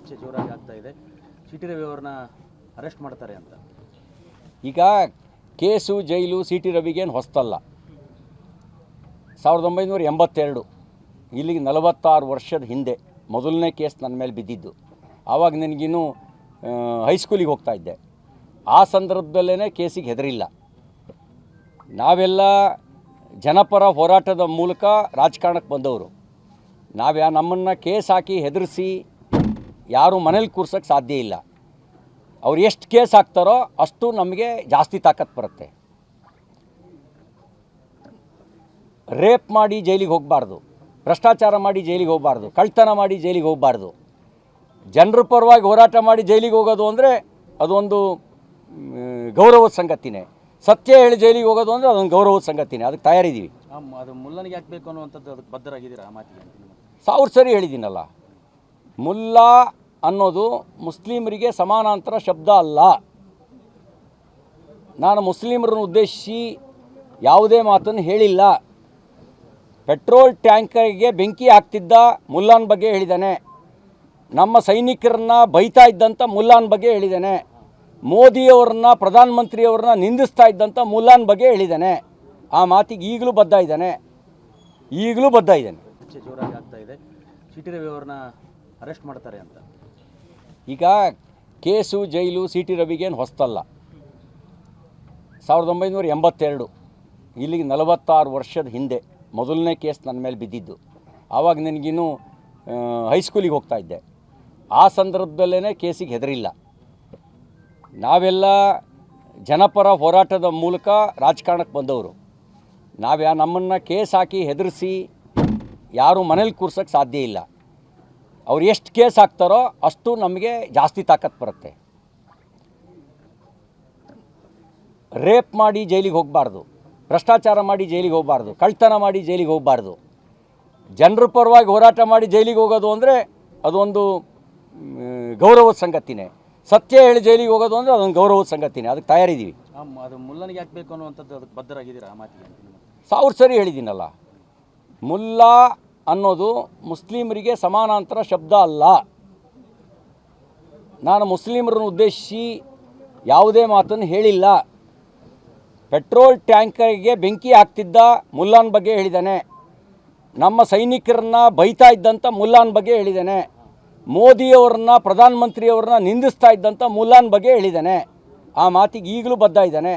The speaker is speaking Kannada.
ಚರ್ಚೆ ಜೋರಾಗಿ ಆಗ್ತಾ ಇದೆ. ಸಿ ಟಿ ರವಿ ಅವ್ರನ್ನ ಅರೆಸ್ಟ್ ಮಾಡ್ತಾರೆ ಅಂತ. ಈಗ ಕೇಸು ಜೈಲು ಸಿ ಟಿ ರವಿಗೇನು ಹೊಸ್ತಲ್ಲ. 1982 ಇಲ್ಲಿಗೆ 46 ವರ್ಷದ ಹಿಂದೆ ಮೊದಲನೇ ಕೇಸ್ ನನ್ನ ಮೇಲೆ ಬಿದ್ದಿದ್ದು. ಆವಾಗ ನನಗಿನ್ನೂ ಹೈಸ್ಕೂಲಿಗೆ ಹೋಗ್ತಾ ಇದ್ದೆ. ಆ ಸಂದರ್ಭದಲ್ಲೇ ಕೇಸಿಗೆ ಹೆದರಿಲ್ಲ. ನಾವೆಲ್ಲ ಜನಪರ ಹೋರಾಟದ ಮೂಲಕ ರಾಜಕಾರಣಕ್ಕೆ ಬಂದವರು. ನಮ್ಮನ್ನು ಕೇಸ್ ಹಾಕಿ ಹೆದರಿಸಿ ಯಾರೂ ಮನೇಲಿ ಕೂರ್ಸೋಕ್ಕೆ ಸಾಧ್ಯ ಇಲ್ಲ. ಅವ್ರು ಎಷ್ಟು ಕೇಸ್ ಹಾಕ್ತಾರೋ ಅಷ್ಟು ನಮಗೆ ಜಾಸ್ತಿ ತಾಕತ್ತು ಬರುತ್ತೆ. ರೇಪ್ ಮಾಡಿ ಜೈಲಿಗೆ ಹೋಗಬಾರ್ದು, ಭ್ರಷ್ಟಾಚಾರ ಮಾಡಿ ಜೈಲಿಗೆ ಹೋಗಬಾರ್ದು, ಕಳ್ತನ ಮಾಡಿ ಜೈಲಿಗೆ ಹೋಗಬಾರ್ದು. ಜನರ ಪರವಾಗಿ ಹೋರಾಟ ಮಾಡಿ ಜೈಲಿಗೆ ಹೋಗೋದು ಅಂದರೆ ಅದೊಂದು ಗೌರವದ ಸಂಗತಿನೇ. ಸತ್ಯ ಹೇಳಿ ಜೈಲಿಗೆ ಹೋಗೋದು ಅಂದರೆ ಅದೊಂದು ಗೌರವದ ಸಂಗತಿನೇ. ಅದಕ್ಕೆ ತಯಾರಿದ್ದೀವಿ. ಅದು ಮುಲ್ಲನಿಗೆ ಹಾಕಬೇಕು ಅನ್ನುವಂಥದ್ದು ಅದಕ್ಕೆ ಬದ್ಧರಾಗಿದ್ದೀರಾ ಆ ಮಾತಿಗೆ? 1000 ಸರಿ ಹೇಳಿದ್ದೀನಲ್ಲ, ಮುಲ್ಲಾ ಅನ್ನೋದು ಮುಸ್ಲಿಮರಿಗೆ ಸಮಾನಾಂತರ ಶಬ್ದ ಅಲ್ಲ. ನಾನು ಮುಸ್ಲಿಮರನ್ನು ಉದ್ದೇಶಿಸಿ ಯಾವುದೇ ಮಾತನ್ನು ಹೇಳಿಲ್ಲ. ಪೆಟ್ರೋಲ್ ಟ್ಯಾಂಕರ್ಗೆ ಬೆಂಕಿ ಹಾಕ್ತಿದ್ದ ಮುಲ್ಲಾನ ಬಗ್ಗೆ ಹೇಳಿದ್ದಾನೆ. ನಮ್ಮ ಸೈನಿಕರನ್ನ ಬೈತಾ ಇದ್ದಂಥ ಮುಲ್ಲಾನ ಬಗ್ಗೆ ಹೇಳಿದ್ದಾನೆ. ಮೋದಿಯವರನ್ನ ಪ್ರಧಾನಮಂತ್ರಿಯವ್ರನ್ನ ನಿಂದಿಸ್ತಾ ಇದ್ದಂಥ ಮುಲ್ಲಾನ ಬಗ್ಗೆ ಹೇಳಿದ್ದಾನೆ. ಆ ಮಾತಿಗೆ ಈಗಲೂ ಬದ್ಧ ಇದ್ದಾನೆ. ಚರ್ಚೆ ಜೋರಾಗಿ ಆಗ್ತಾ ಇದೆ. ಸಿ ಟಿ ರವಿ ಅವ್ರನ್ನ ಅರೆಸ್ಟ್ ಮಾಡ್ತಾರೆ ಅಂತ. ಈಗ ಕೇಸು ಜೈಲು ಸಿ ಟಿ ರವಿಗೇನು ಹೊಸ್ತಲ್ಲ. 1982 ಇಲ್ಲಿಗೆ 46 ವರ್ಷದ ಹಿಂದೆ ಮೊದಲನೇ ಕೇಸ್ ನನ್ನ ಮೇಲೆ ಬಿದ್ದಿದ್ದು. ಆವಾಗ ನನಗಿನ್ನೂ ಹೈಸ್ಕೂಲಿಗೆ ಹೋಗ್ತಾ ಇದ್ದೆ. ಆ ಸಂದರ್ಭದಲ್ಲೇ ಕೇಸಿಗೆ ಹೆದರಿಲ್ಲ. ನಾವೆಲ್ಲ ಜನಪರ ಹೋರಾಟದ ಮೂಲಕ ರಾಜಕಾರಣಕ್ಕೆ ಬಂದವರು. ನಮ್ಮನ್ನು ಕೇಸ್ ಹಾಕಿ ಹೆದರಿಸಿ ಯಾರೂ ಮನೇಲಿ ಕೂರ್ಸೋಕ್ಕೆ ಸಾಧ್ಯ ಇಲ್ಲ. ಅವ್ರು ಎಷ್ಟು ಕೇಸ್ ಹಾಕ್ತಾರೋ ಅಷ್ಟು ನಮಗೆ ಜಾಸ್ತಿ ತಾಕತ್ತು ಬರುತ್ತೆ. ರೇಪ್ ಮಾಡಿ ಜೈಲಿಗೆ ಹೋಗಬಾರ್ದು, ಭ್ರಷ್ಟಾಚಾರ ಮಾಡಿ ಜೈಲಿಗೆ ಹೋಗಬಾರ್ದು, ಕಳ್ತನ ಮಾಡಿ ಜೈಲಿಗೆ ಹೋಗಬಾರ್ದು. ಜನರ ಪರವಾಗಿ ಹೋರಾಟ ಮಾಡಿ ಜೈಲಿಗೆ ಹೋಗೋದು ಅಂದರೆ ಅದೊಂದು ಗೌರವದ ಸಂಗತಿನೇ. ಸತ್ಯ ಹೇಳಿ ಜೈಲಿಗೆ ಹೋಗೋದು ಅಂದರೆ ಅದೊಂದು ಗೌರವದ ಸಂಗತಿನೇ. ಅದಕ್ಕೆ ತಯಾರಿದ್ದೀವಿ. ಅದು ಮುಲ್ಲನಿಗೆ ಹಾಕಬೇಕು ಅನ್ನುವಂಥದ್ದು ಅದಕ್ಕೆ ಬದ್ಧರಾಗಿದ್ದೀರಾ ಆ ಮಾತಿಗೆ? 1000 ಸರಿ ಹೇಳಿದ್ದೀನಲ್ಲ, ಮುಲ್ಲಾ ಅನ್ನೋದು ಮುಸ್ಲಿಮರಿಗೆ ಸಮಾನಾಂತರ ಶಬ್ದ ಅಲ್ಲ. ನಾನು ಮುಸ್ಲಿಮರನ್ನು ಉದ್ದೇಶಿಸಿ ಯಾವುದೇ ಮಾತನ್ನು ಹೇಳಿಲ್ಲ. ಪೆಟ್ರೋಲ್ ಟ್ಯಾಂಕರ್ಗೆ ಬೆಂಕಿ ಹಾಕ್ತಿದ್ದ ಮುಲ್ಲಾನ ಬಗ್ಗೆ ಹೇಳಿದ್ದಾನೆ. ನಮ್ಮ ಸೈನಿಕರನ್ನ ಬೈತಾ ಇದ್ದಂಥ ಮುಲ್ಲಾನ ಬಗ್ಗೆ ಹೇಳಿದ್ದಾನೆ. ಮೋದಿಯವರನ್ನ ಪ್ರಧಾನಮಂತ್ರಿಯವ್ರನ್ನ ನಿಂದಿಸ್ತಾ ಇದ್ದಂಥ ಮುಲ್ಲಾನ ಬಗ್ಗೆ ಹೇಳಿದ್ದಾನೆ. ಆ ಮಾತಿಗೆ ಈಗಲೂ ಬದ್ಧ ಇದ್ದಾನೆ.